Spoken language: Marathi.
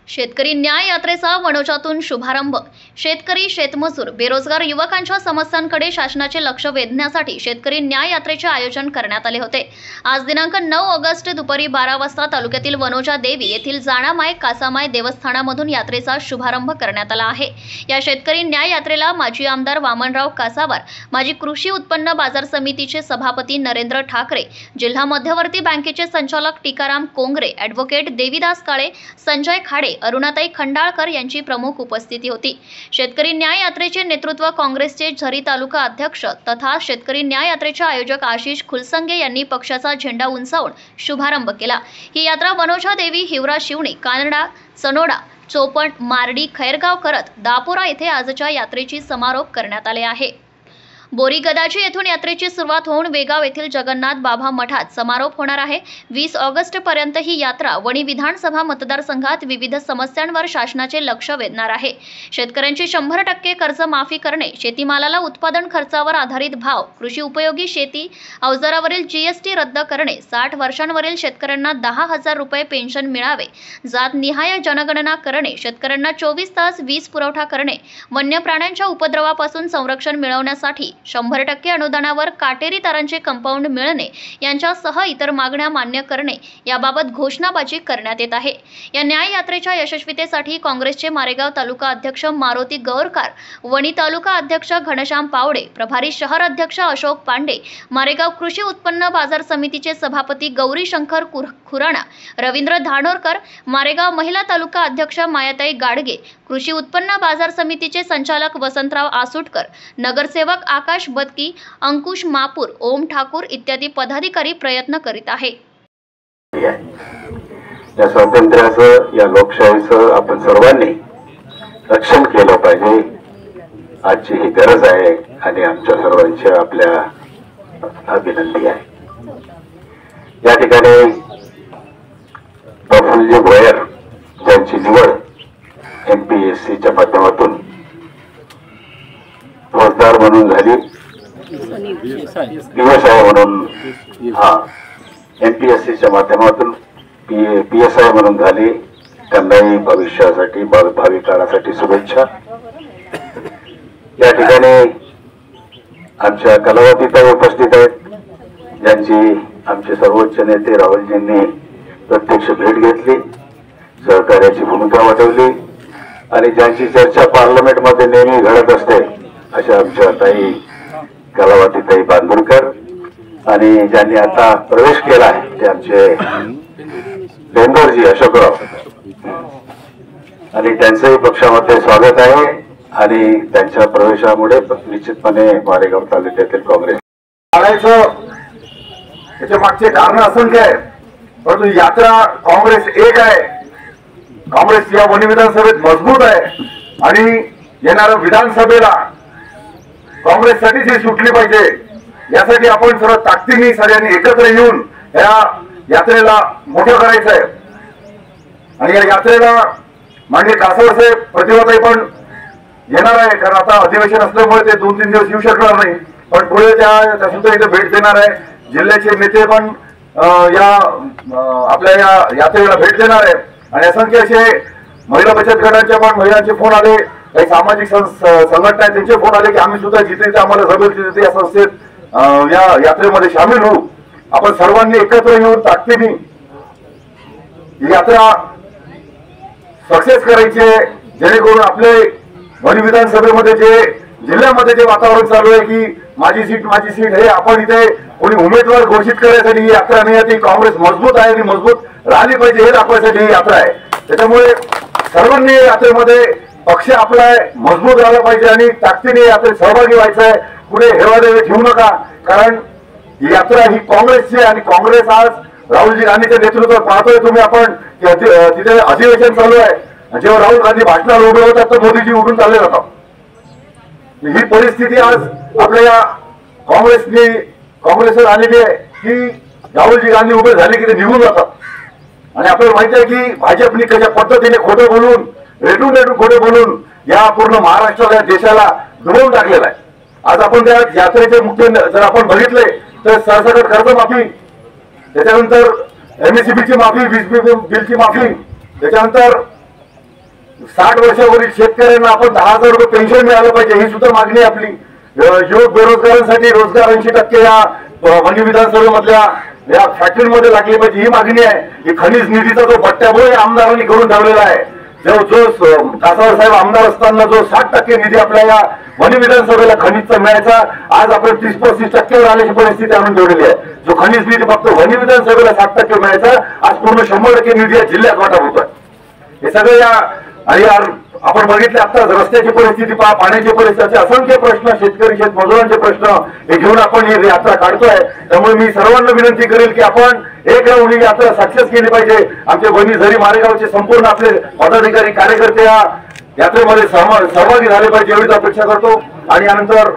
शेतकरी न्याय यात्रेचा वणोजातून शुभारंभ। शेतकरी, शेतमजूर, बेरोजगार युवकांच्या समस्यांकडे शासनाचे लक्ष वेधण्यासाठी शेतकरी न्याय यात्रेचे आयोजन करण्यात आले होते। आज दिनांक 9 ऑगस्ट दुपारी 12 वाजता तालुक्यातील वनोजा देवी येथील जाणामाय कासामाय देवस्थानामधून यात्रेचा शुभारंभ करण्यात आला आहे। या शेतकरी न्याय यात्रेला माजी आमदार वामनराव कासावार, माजी कृषी उत्पन्न बाजार समितीचे सभापती नरेंद्र ठाकरे, जिल्हा मध्यवर्ती बँकेचे संचालक टीकाराम कोंगरे, ॲडव्होकेट देवीदास काळे, संजय खाडे, अरुणाताई खंडाळकर यांची प्रमुख उपस्थिती होती। शेतकरी न्याय यात्रेचे नेतृत्व काँग्रेसचे झरी तालुका अध्यक्ष तथा शेतकरी न्याय यात्रेचे आयोजक आशिष खुलसंगे यांनी पक्षाचा झेंडा उंचावून शुभारंभ केला। ही यात्रा वनोजा देवी, हिवरा शिवणी, कानडा, सनोडा, चोपण, मार्डी, खैरगाव करत दापोरा येथे आजच्या यात्रेची समारोप करण्यात आले आहे। बोरी गदाची येथून यात्रेची सुरुवात होऊन वेगाव येथील जगन्नाथ बाबा मठात समारोप होणार आहे। 20 ऑगस्ट पर्यंत ही यात्रा वणी विधानसभा मतदारसंघात विविध समस्यांवर शासनाचे लक्ष वेधणार आहे। शेतकऱ्यांची 100% कर्ज माफी करणे, शेतीमालाला उत्पादन खर्चावर आधारित भाव, कृषी उपयोगी शेती अवजारावरील GST रद्द करणे, 60 वर्षांवरील शेतकऱ्यांना 10,000 रुपये पेन्शन मिळावे, जात निहाय जनगणना करणे, शेतकऱ्यांना 24 तास वीज पुरवठा करणे, वन्य प्राण्यांच्या उपद्रवापासून संरक्षण मिळवण्यासाठी 100% अनुदानावर काटेरी तारांचे कंपाऊंड मिळणे यांच्यासह इतर मागण्या मान्य करणे याबाबत घोषणाबाजी करण्यात येत आहे। या न्याय यात्रेच्या यशस्वीतेसाठी काँग्रेसचे मारेगाव तालुका अध्यक्ष मारुती गौरकार, वणी तालुका अध्यक्ष घनश्याम पावडे, प्रभारी शहर अध्यक्ष अशोक पांडे, मारेगाव कृषी उत्पन्न बाजार समितीचे सभापती गौरी शंकर खुराणा, रवींद्र धानोरकर, मारेगाव महिला तालुका अध्यक्ष मायाताई गाडगे, कृषी उत्पन्न बाजार समितीचे संचालक वसंतराव आसुटकर, नगरसेवक आकाश बदकी, अंकुश मापूर, ओम ठाकूर इत्यादी पदाधिकारी प्रयत्न करीत आहे। या स्वातंत्र्याचं, या लोकशाहीचं आपण सर्वांनी रक्षण केलं पाहिजे, आजची ही गरज आहे आणि आमच्या सर्वांच्या आपल्या अभिनंदी आहे। या ठिकाणी प्रफुल्लजी भोयर ज्यांची निवड MPSCच्या माध्यमातून फौजदार म्हणून झाली, PSI म्हणून MPSCच्या माध्यमातून PSI म्हणून झाली, त्यांनाही भविष्यासाठी, भावी काळासाठी शुभेच्छा। या ठिकाणी आमच्या कलावतीताई उपस्थित आहेत, ज्यांची आमचे सर्वोच्च नेते राहुलजींनी प्रत्यक्ष भेट घेतली, सहकार्याची भूमिका वठवली आणि ज्यांची चर्चा पार्लमेंटमध्ये नेहमी घडत असते अशा आमच्या ताई कलावतीताई बांदुरकर आणि ज्यांनी आता प्रवेश केला आहे ते आमचे बेंदोरजी अशोकराव, आणि त्यांचंही पक्षामध्ये स्वागत आहे आणि त्यांच्या प्रवेशामुळे निश्चितपणे मारेगाव तालुक्यातील काँग्रेस त्याच्या मागचे कारण असंख्य आहे, परंतु यात्रा काँग्रेस एक आहे। काँग्रेस या वणी विधानसभेत मजबूत आहे आणि येणाऱ्या विधानसभेला काँग्रेससाठीच ही सुटली पाहिजे, यासाठी आपण सर्व ताकदीने सगळ्यांनी एकत्र येऊन या यात्रेला मोठं करायचं आहे। आणि या यात्रेला माननीय कासावार साहेब, प्रतिभाताई पण येणार आहे, कारण आता अधिवेशन असल्यामुळे ते 2-3 दिवस येऊ शकणार नाही, पण पुढे त्या सुद्धा इथे भेट देणार आहे। जिल्ह्याचे नेते पण आपल्या या यात्रेला भेट देणार आहे आणि असंख्य असे महिला बचत गटांच्या पण महिलांचे फोन आले, काही सामाजिक संघटना आहेत त्यांचे फोन आले की आम्ही सुद्धा जिथे आम्हाला जमेल तिथे या संस्थेत या यात्रेमध्ये सामील होऊ। आपण सर्वांनी एकत्र येऊन ताकदीने ही यात्रा सक्सेस करायची आहे, जेणेकरून आपले वणी विधानसभेमध्ये जे जिल्ह्यामध्ये जे वातावरण चालू आहे की माझी सीट हे आपण इथे कोणी उमेदवार घोषित करण्यासाठी ही यात्रा नाही, ती काँग्रेस मजबूत आहे आणि मजबूत राहिली पाहिजे हे दाखवायसाठी ही यात्रा आहे। त्याच्यामुळे सर्वांनी यात्रेमध्ये पक्ष आपला मजबूत राहिला पाहिजे आणि ताकदीने यात्रेत सहभागी व्हायचं आहे। पुढे हेवादेवी ठेवू नका, कारण ही यात्रा ही काँग्रेसची आहे आणि काँग्रेस आज राहुलजी गांधीच्या नेतृत्वात पाहतोय तुम्ही आपण तिथे अधिवेशन चालू आहे, जेव्हा राहुल गांधी भाषणाला उभे होतात तर मोदीजी उठून चालले जातात। ही परिस्थिती आज आपल्या या काँग्रेसवर आलेली आहे की राहुलजी गांधी उभे झाले की ते निघून जातात आणि आपल्याला माहिती आहे की भाजपने कशा पद्धतीने खोटं बोलून रेटून खोटे बोलून या पूर्ण महाराष्ट्राला, देशाला डुबवून टाकलेला आहे। आज आपण त्या यात्रेचे मुख्य जर आपण बघितले तर सरसकट कर्जमाफी, त्याच्यानंतर MSCBची माफी, वीज बिलची माफी, त्याच्यानंतर 60 वर्षावरील शेतकऱ्यांना आपण 10,000 रुपये पेन्शन मिळालं पाहिजे, ही सुद्धा मागणी आहे आपली. युवक बेरोजगारांसाठी रोजगार 80% या वणी विधानसभेमधल्या या फॅक्टरीमध्ये लागली पाहिजे, ही मागणी आहे. ही खनिज निधीचा जो बट्ट्याबोळ आमदारांनी करून ठेवलेला आहे, जो कासार साहेब आमदार असताना जो 60% निधी आपल्या या वणी विधानसभेला खनिजचा मिळायचा, आज आपण 30-35% आल्याची परिस्थिती आणून ठेवलेली आहे. जो खनिज निधी फक्त वणी विधानसभेला 60% मिळायचा, आज पूर्ण 100% निधी या जिल्ह्यात वाटप होतोय. हे सगळं या आणि आपण बघितले आता रस्त्याची परिस्थिती पहा, पाण्याची परिस्थिती, असंख्य प्रश्न, शेतकरी शेतमजुरांचे प्रश्न हे घेऊन आपण ही यात्रा काढतोय. त्यामुळे मी सर्वांना विनंती करेल की आपण एक राहून ही यात्रा सक्सेस केली पाहिजे. आमचे वणी झरी मारेगावचे संपूर्ण आपले पदाधिकारी कार्यकर्ते या यात्रेमध्ये सहभागी झाले पाहिजे एवढीच अपेक्षा करतो. आणि यानंतर